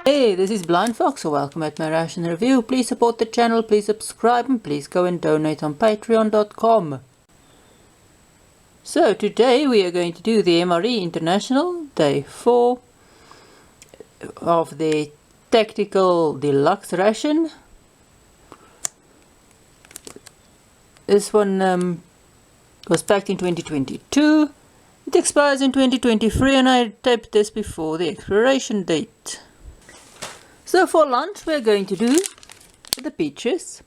Hey, this is BlindFox, so welcome at my ration review. Please support the channel, please subscribe, and please go and donate on patreon.com. So today we are going to do the MRE International, day 4 of the Tactical Deluxe ration. This one was packed in 2022. It expires in 2023 and I taped this before the expiration date. So for lunch we're going to do the peaches.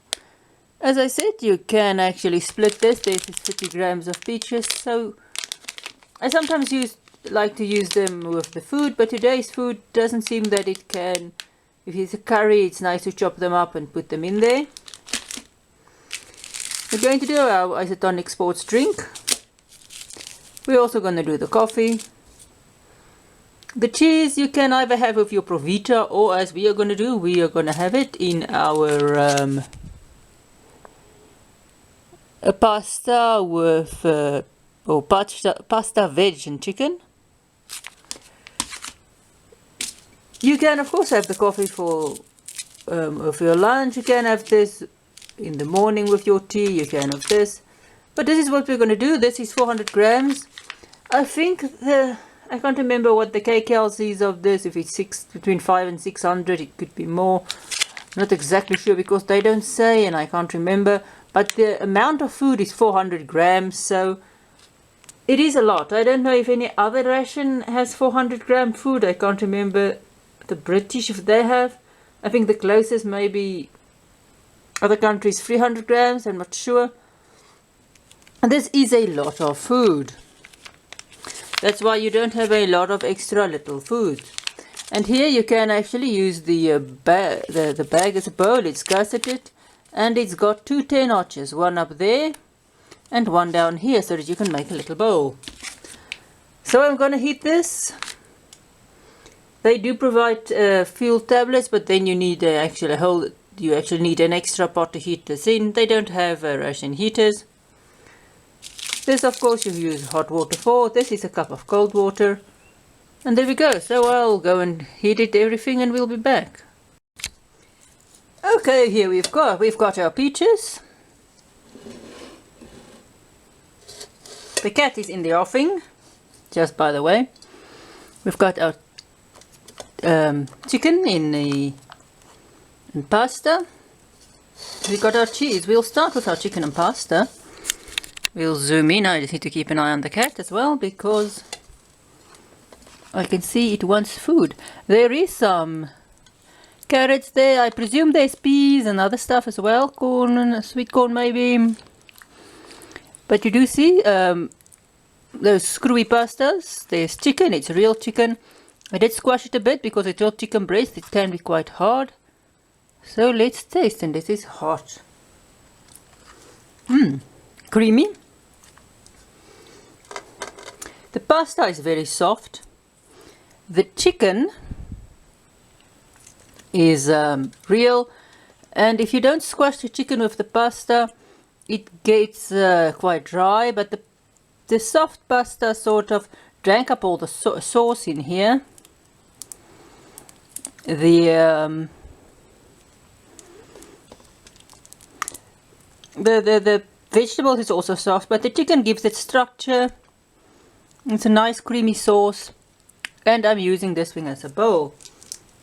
As I said, you can actually split this. There's 50 grams of peaches. So I sometimes like to use them with the food, but today's food doesn't seem that it can. If it's a curry, it's nice to chop them up and put them in there. We're going to do our isotonic sports drink. We're also going to do the coffee. The cheese you can either have with your Provita, or as we are going to do, we are going to have it in our a pasta with pasta, veg and chicken. You can of course have the coffee for your lunch. You can have this in the morning with your tea. You can have this, but this is what we're going to do. This is 400 grams. I think I can't remember what the kcals is of this. If it's between 500 and 600, it could be more. I'm not exactly sure because they don't say and I can't remember. But the amount of food is 400 grams, so it is a lot. I don't know if any other ration has 400 gram food. I can't remember the British if they have. I think the closest maybe other countries 300 grams. I'm not sure. And this is a lot of food. That's why you don't have a lot of extra little food. And here you can actually use the bag as a bowl. It's gusseted and it's got two 10 notches, one up there and one down here, so that you can make a little bowl. So I'm going to heat this. They do provide fuel tablets, but then you need you actually need an extra pot to heat this in. They don't have ration heaters. This of course you use hot water for. This is a cup of cold water. And there we go. So I'll go and heat it everything and we'll be back. Okay, here we've got our peaches. The cat is in the offing, just by the way. We've got our chicken in pasta. We've got our cheese. We'll start with our chicken and pasta. We'll zoom in. I just need to keep an eye on the cat as well because I can see it wants food. There is some carrots there. I presume there's peas and other stuff as well. Corn, sweet corn maybe. But you do see those screwy pastas. There's chicken. It's real chicken. I did squash it a bit because it's all chicken breast. It can be quite hard. So let's taste. And this is hot. Creamy. The pasta is very soft. The chicken is real, and if you don't squash the chicken with the pasta, it gets quite dry, but the soft pasta sort of drank up all the sauce in here. The vegetables is also soft, but the chicken gives it structure. It's a nice creamy sauce, and I'm using this thing as a bowl.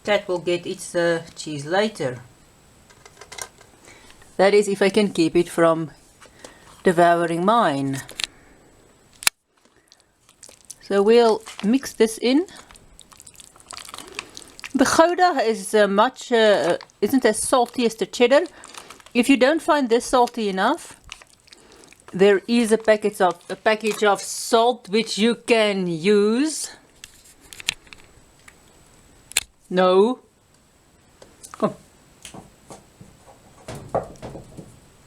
Cat will get its cheese later. That is if I can keep it from devouring mine. So we'll mix this in. The Gouda is isn't as salty as the cheddar. If you don't find this salty enough, there is a package of salt which you can use. No. Come.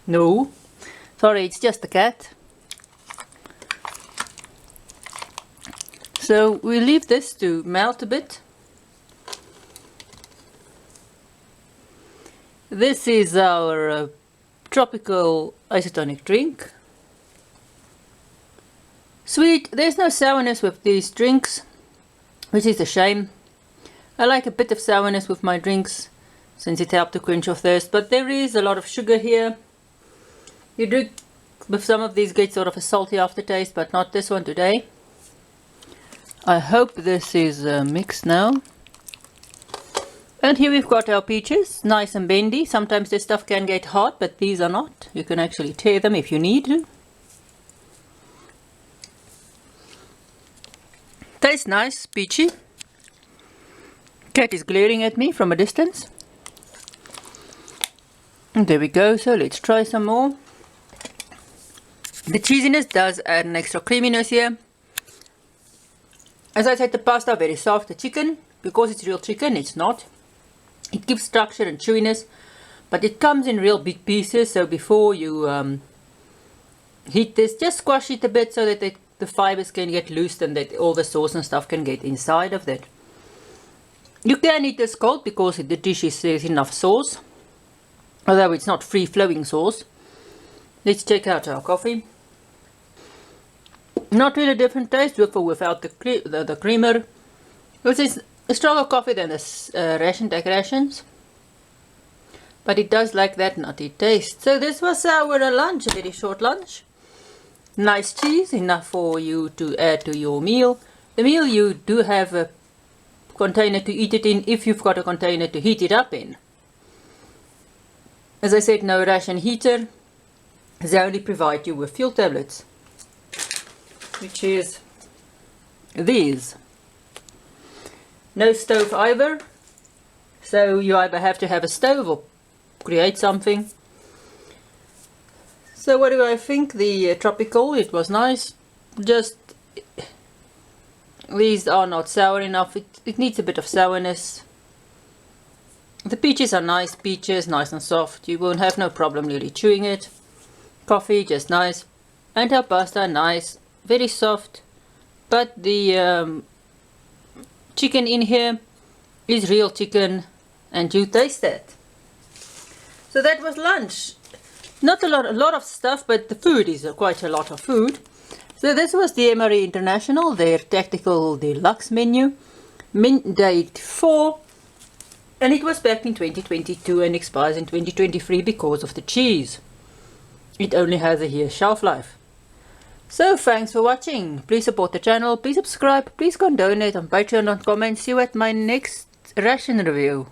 No. Sorry, it's just the cat. So we leave this to melt a bit. This is our tropical isotonic drink. Sweet. There's no sourness with these drinks, which is a shame. I like a bit of sourness with my drinks, since it helps to quench your thirst, but there is a lot of sugar here. You do, with some of these, get sort of a salty aftertaste, but not this one today. I hope this is mixed now. And here we've got our peaches, nice and bendy. Sometimes this stuff can get hard, but these are not. You can actually tear them if you need to. Tastes nice, peachy. Cat is glaring at me from a distance. And there we go, so let's try some more. The cheesiness does add an extra creaminess here. As I said, the pasta very soft. The chicken, because it's real chicken, it's not. It gives structure and chewiness, but it comes in real big pieces. So before you heat this, just squash it a bit so that the fibers can get loose and that all the sauce and stuff can get inside of that. You can eat this cold because the dish is enough sauce, although it's not free-flowing sauce. Let's check out our coffee. Not really different taste with or without the creamer. This is a stronger coffee than the Ration Tech rations, but it does like that nutty taste. So this was our lunch, a very short lunch. Nice cheese, enough for you to add to your meal. The meal you do have a container to eat it in if you've got a container to heat it up in. As I said, no ration heater. They only provide you with fuel tablets, which is these. No stove either, so you either have to have a stove or create something. So what do I think? The tropical, it was nice. Just these are not sour enough. It needs a bit of sourness. The peaches are nice peaches, nice and soft. You won't have no problem really chewing it. Coffee, just nice. And our pasta, nice, very soft. But the chicken in here is real chicken, and you taste that. So that was lunch. Not a lot of stuff, but the food is quite a lot of food. So this was the MRE International, their tactical deluxe menu, date 4, and it was back in 2022 and expires in 2023 because of the cheese. It only has a year shelf life. So thanks for watching. Please support the channel, please subscribe, please go and donate on Patreon.com, and see you at my next ration review.